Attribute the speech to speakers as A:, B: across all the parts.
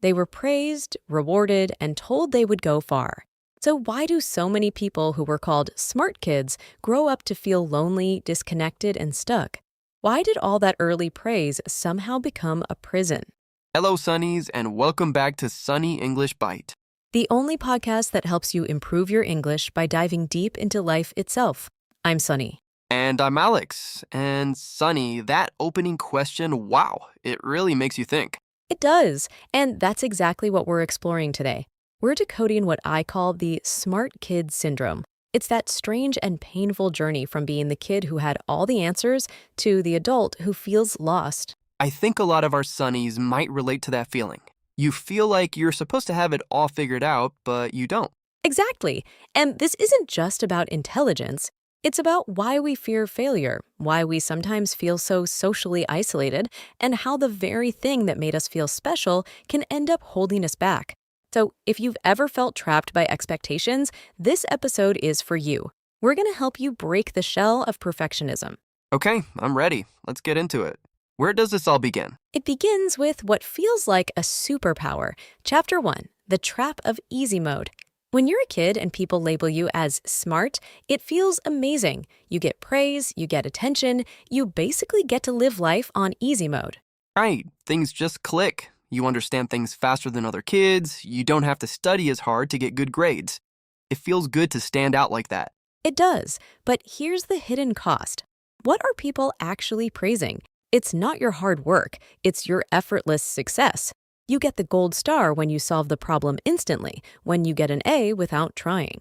A: They were praised, rewarded, and told they would go far. So why do so many people who were called smart kids grow up to feel lonely, disconnected, and stuck? Why did all that early praise somehow become a prison?
B: Hello, Sunnies, and welcome back to Sunny English Bite.
A: The only podcast that helps you improve your English by diving deep into life itself. I'm Sunny.
B: And I'm Alex. And Sunny, that opening question, wow, it really makes you think.
A: It does, and that's exactly what we're exploring today. We're decoding what I call the smart kid syndrome. It's that strange and painful journey from being the kid who had all the answers to the adult who feels lost.
B: I think a lot of our Sunnies might relate to that feeling. You feel like you're supposed to have it all figured out, but you don't.
A: Exactly. And this isn't just about intelligence. It's about why we fear failure, why we sometimes feel so socially isolated, and how the very thing that made us feel special can end up holding us back. So if you've ever felt trapped by expectations, this episode is for you. We're going to help you break the shell of perfectionism.
B: Okay, I'm ready. Let's get into it. Where does this all begin?
A: It begins with what feels like a superpower. Chapter 1, The Trap of Easy Mode. When you're a kid and people label you as smart, it feels amazing. You get praise, you get attention, you basically get to live life on easy mode.
B: Right, things just click. You understand things faster than other kids. You don't have to study as hard to get good grades. It feels good to stand out like that.
A: It does, but here's the hidden cost. What are people actually praising? It's not your hard work, it's your effortless success. You get the gold star when you solve the problem instantly, when you get an A without trying.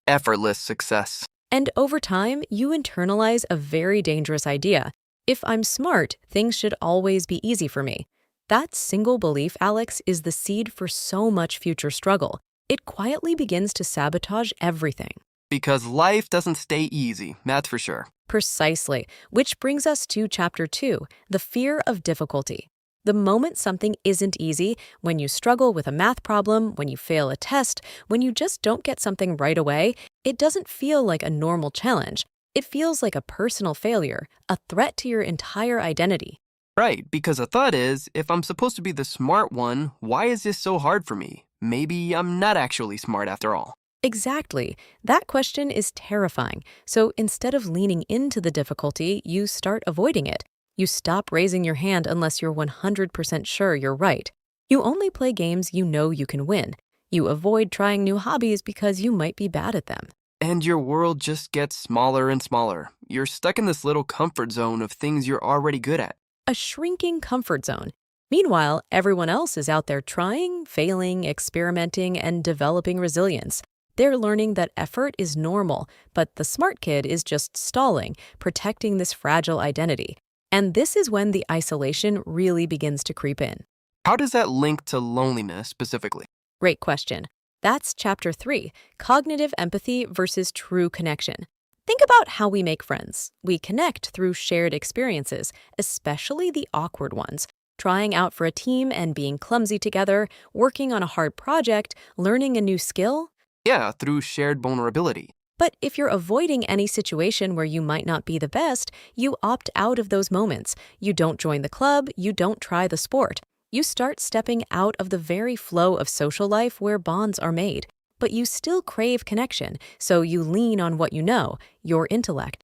B: Effortless success.
A: And over time, you internalize a very dangerous idea. If I'm smart, things should always be easy for me. That single belief, Alex, is the seed for so much future struggle. It quietly begins to sabotage everything.
B: Because life doesn't stay easy, that's for sure.
A: Precisely, which brings us to Chapter 2, The Fear of Difficulty. The moment something isn't easy, when you struggle with a math problem, when you fail a test, when you just don't get something right away, it doesn't feel like a normal challenge. It feels like a personal failure, a threat to your entire identity.
B: Right, because the thought is, if I'm supposed to be the smart one, why is this so hard for me? Maybe I'm not actually smart after all.
A: Exactly. That question is terrifying. So instead of leaning into the difficulty, you start avoiding it. You stop raising your hand unless you're 100% sure you're right. You only play games you know you can win. You avoid trying new hobbies because you might be bad at them.
B: And your world just gets smaller and smaller. You're stuck in this little comfort zone of things you're already good at.
A: A shrinking comfort zone. Meanwhile, everyone else is out there trying, failing, experimenting, and developing resilience. They're learning that effort is normal, but the smart kid is just stalling, protecting this fragile identity. And this is when the isolation really begins to creep in.
B: How does that link to loneliness specifically?
A: Great question. That's Chapter 3, Cognitive Empathy versus True Connection. Think about how we make friends. We connect through shared experiences, especially the awkward ones. Trying out for a team and being clumsy together, working on a hard project, learning a new skill.
B: Yeah, through shared vulnerability.
A: But if you're avoiding any situation where you might not be the best, you opt out of those moments. You don't join the club, you don't try the sport. You start stepping out of the very flow of social life where bonds are made. But you still crave connection, so you lean on what you know, your intellect.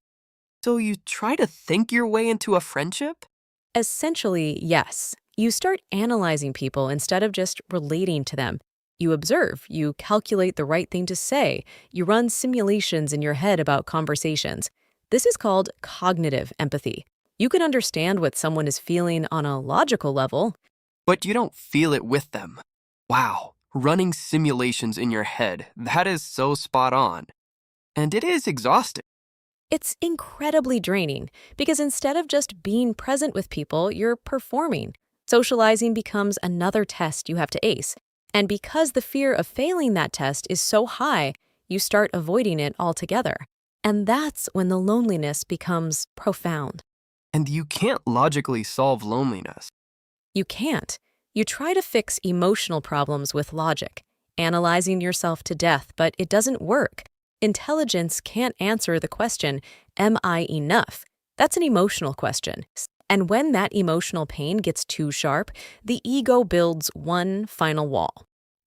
B: So you try to think your way into a friendship?
A: Essentially, yes. You start analyzing people instead of just relating to them. You observe, you calculate the right thing to say, you run simulations in your head about conversations. This is called cognitive empathy. You can understand what someone is feeling on a logical level.
B: But you don't feel it with them. Wow, running simulations in your head, that is so spot on. And it is exhausting.
A: It's incredibly draining because instead of just being present with people, you're performing. Socializing becomes another test you have to ace. And because the fear of failing that test is so high, you start avoiding it altogether. And that's when the loneliness becomes profound.
B: And you can't logically solve loneliness.
A: You can't. You try to fix emotional problems with logic, analyzing yourself to death, but it doesn't work. Intelligence can't answer the question, am I enough? That's an emotional question. And when that emotional pain gets too sharp, the ego builds one final wall.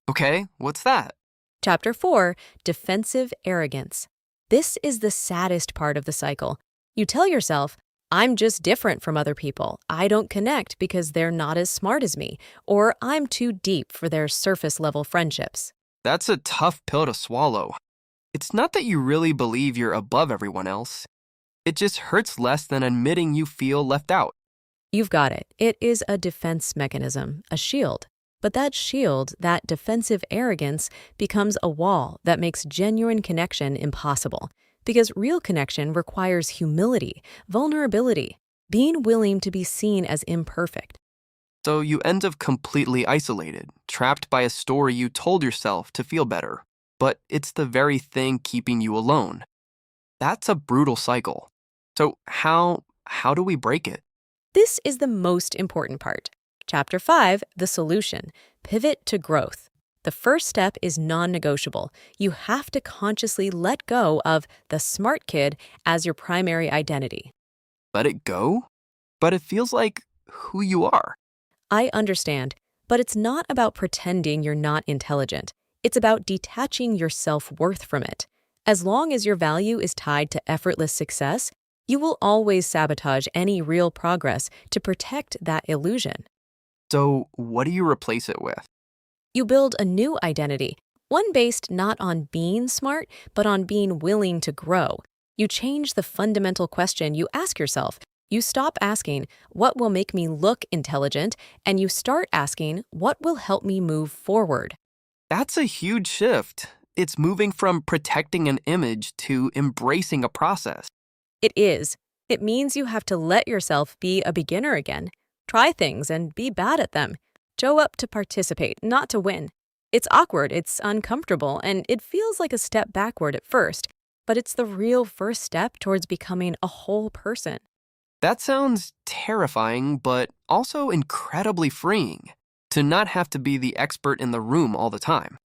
B: Okay, what's that?
A: Chapter 4, Defensive Arrogance. This is the saddest part of the cycle. You tell yourself, I'm just different from other people. I don't connect because they're not as smart as me, or I'm too deep for their surface level friendships.
B: That's a tough pill to swallow. It's not that you really believe you're above everyone else. It just hurts less than admitting you feel left out.
A: You've got it. It is a defense mechanism, a shield. But that shield, that defensive arrogance, becomes a wall that makes genuine connection impossible. Because real connection requires humility, vulnerability, being willing to be seen as imperfect.
B: So you end up completely isolated, trapped by a story you told yourself to feel better. But it's the very thing keeping you alone. That's a brutal cycle. So how do we break it?
A: This is the most important part. Chapter 5, The Solution, Pivot to Growth. The first step is non-negotiable. You have to consciously let go of the smart kid as your primary identity.
B: Let it go? But it feels like who you are.
A: I understand, but it's not about pretending you're not intelligent. It's about detaching your self-worth from it. As long as your value is tied to effortless success, you will always sabotage any real progress to protect that illusion.
B: So what do you replace it with?
A: You build a new identity, one based not on being smart, but on being willing to grow. You change the fundamental question you ask yourself. You stop asking, what will make me look intelligent? And you start asking, what will help me move forward?
B: That's a huge shift. It's moving from protecting an image to embracing a process.
A: It is. It means you have to let yourself be a beginner again. Try things and be bad at them. Show up to participate, not to win. It's awkward, it's uncomfortable, and it feels like a step backward at first, but it's the real first step towards becoming a whole person.
B: That sounds terrifying, but also incredibly freeing. To not have to be the expert in the room all the time.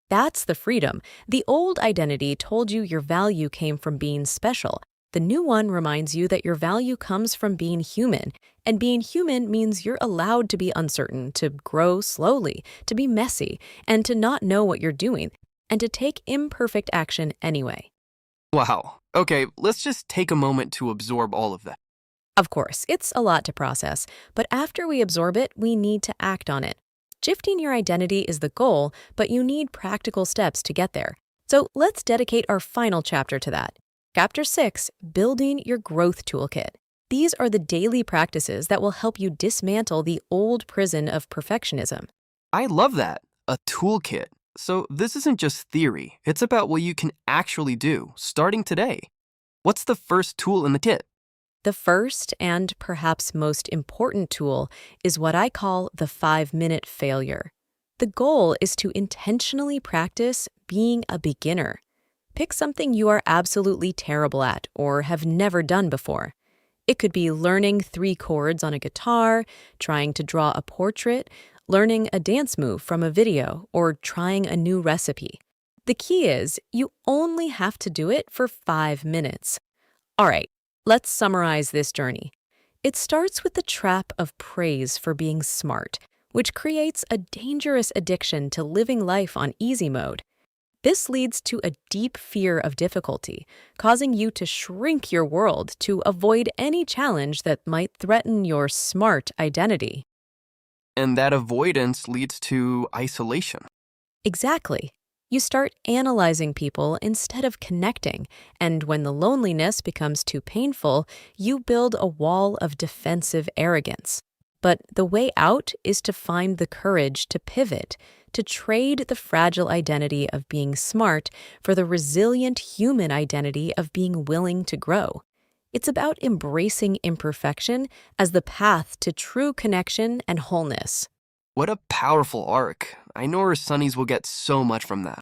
A: That's the freedom. The old identity told you your value came from being special. The new one reminds you that your value comes from being human, and being human means you're allowed to be uncertain, to grow slowly, to be messy, and to not know what you're doing, and to take imperfect action anyway.
B: Wow. Okay, let's just take a moment to absorb all of that.
A: Of course, it's a lot to process, but after we absorb it, we need to act on it. Shifting your identity is the goal, but you need practical steps to get there. So let's dedicate our final chapter to that. Chapter 6, Building Your Growth Toolkit. These are the daily practices that will help you dismantle the old prison of perfectionism.
B: I love that. A toolkit. So this isn't just theory. It's about what you can actually do, starting today. What's the first tool in the kit?
A: The first and perhaps most important tool is what I call the 5-minute failure. The goal is to intentionally practice being a beginner. Pick something you are absolutely terrible at or have never done before. It could be learning 3 chords on a guitar, trying to draw a portrait, learning a dance move from a video, or trying a new recipe. The key is you only have to do it for 5 minutes. All right, let's summarize this journey. It starts with the trap of praise for being smart, which creates a dangerous addiction to living life on easy mode. This leads to a deep fear of difficulty, causing you to shrink your world to avoid any challenge that might threaten your smart identity.
B: And that avoidance leads to isolation.
A: Exactly. You start analyzing people instead of connecting, and when the loneliness becomes too painful, you build a wall of defensive arrogance. But the way out is to find the courage to pivot, to trade the fragile identity of being smart for the resilient human identity of being willing to grow. It's about embracing imperfection as the path to true connection and wholeness.
B: What a powerful arc. I know our Sunnies will get so much from that.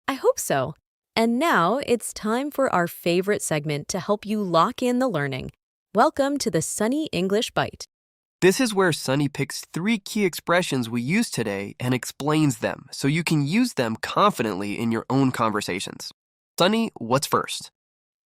A: I hope so. And now it's time for our favorite segment to help you lock in the learning. Welcome to the Sunny English Bite.
B: This is where Sunny picks 3 key expressions we use today and explains them so you can use them confidently in your own conversations. Sunny, what's first?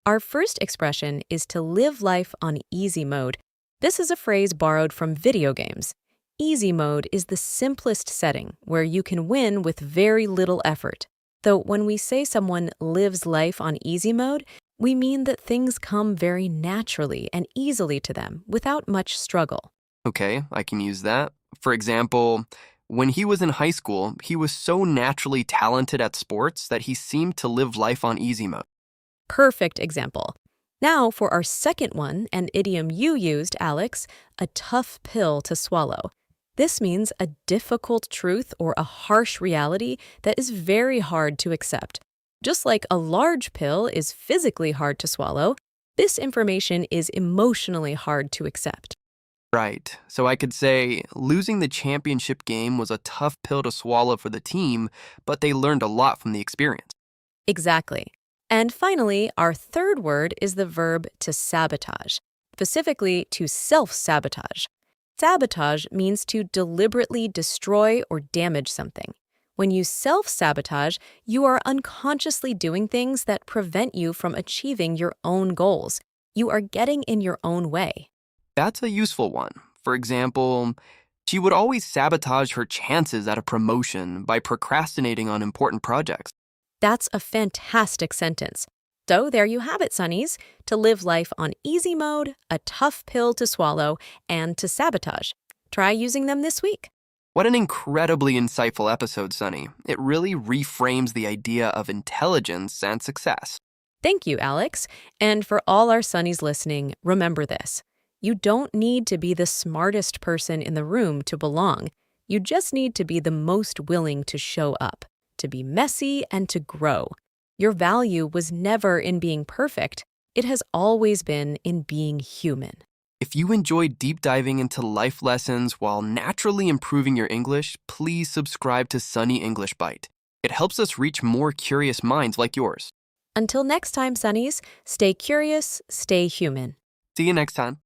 A: Our first expression is to live life on easy mode. This is a phrase borrowed from video games. Easy mode is the simplest setting where you can win with very little effort. Though when we say someone lives life on easy mode, we mean that things come very naturally and easily to them without much struggle.
B: Okay, I can use that. For example, when he was in high school, he was so naturally talented at sports that he seemed to live life on easy mode.
A: Perfect example. Now for our second one, an idiom you used, Alex, a tough pill to swallow. This means a difficult truth or a harsh reality that is very hard to accept. Just like a large pill is physically hard to swallow, this information is emotionally hard to accept.
B: Right, so I could say losing the championship game was a tough pill to swallow for the team, but they learned a lot from the experience.
A: Exactly. And finally, our third word is the verb to sabotage, specifically to self-sabotage. Sabotage means to deliberately destroy or damage something. When you self-sabotage, you are unconsciously doing things that prevent you from achieving your own goals. You are getting in your own way.
B: That's a useful one. For example, she would always sabotage her chances at a promotion by procrastinating on important projects.
A: That's a fantastic sentence. So there you have it, Sonnies. To live life on easy mode, a tough pill to swallow, and to sabotage. Try using them this week.
B: What an incredibly insightful episode, Sunny. It really reframes the idea of intelligence and success.
A: Thank you, Alex. And for all our Sonnies listening, remember this. You don't need to be the smartest person in the room to belong. You just need to be the most willing to show up, to be messy, and to grow. Your value was never in being perfect. It has always been in being human.
B: If you enjoyed deep diving into life lessons while naturally improving your English, please subscribe to Sunny English Bite. It helps us reach more curious minds like yours.
A: Until next time, Sonnies, stay curious, stay human.
B: See you next time.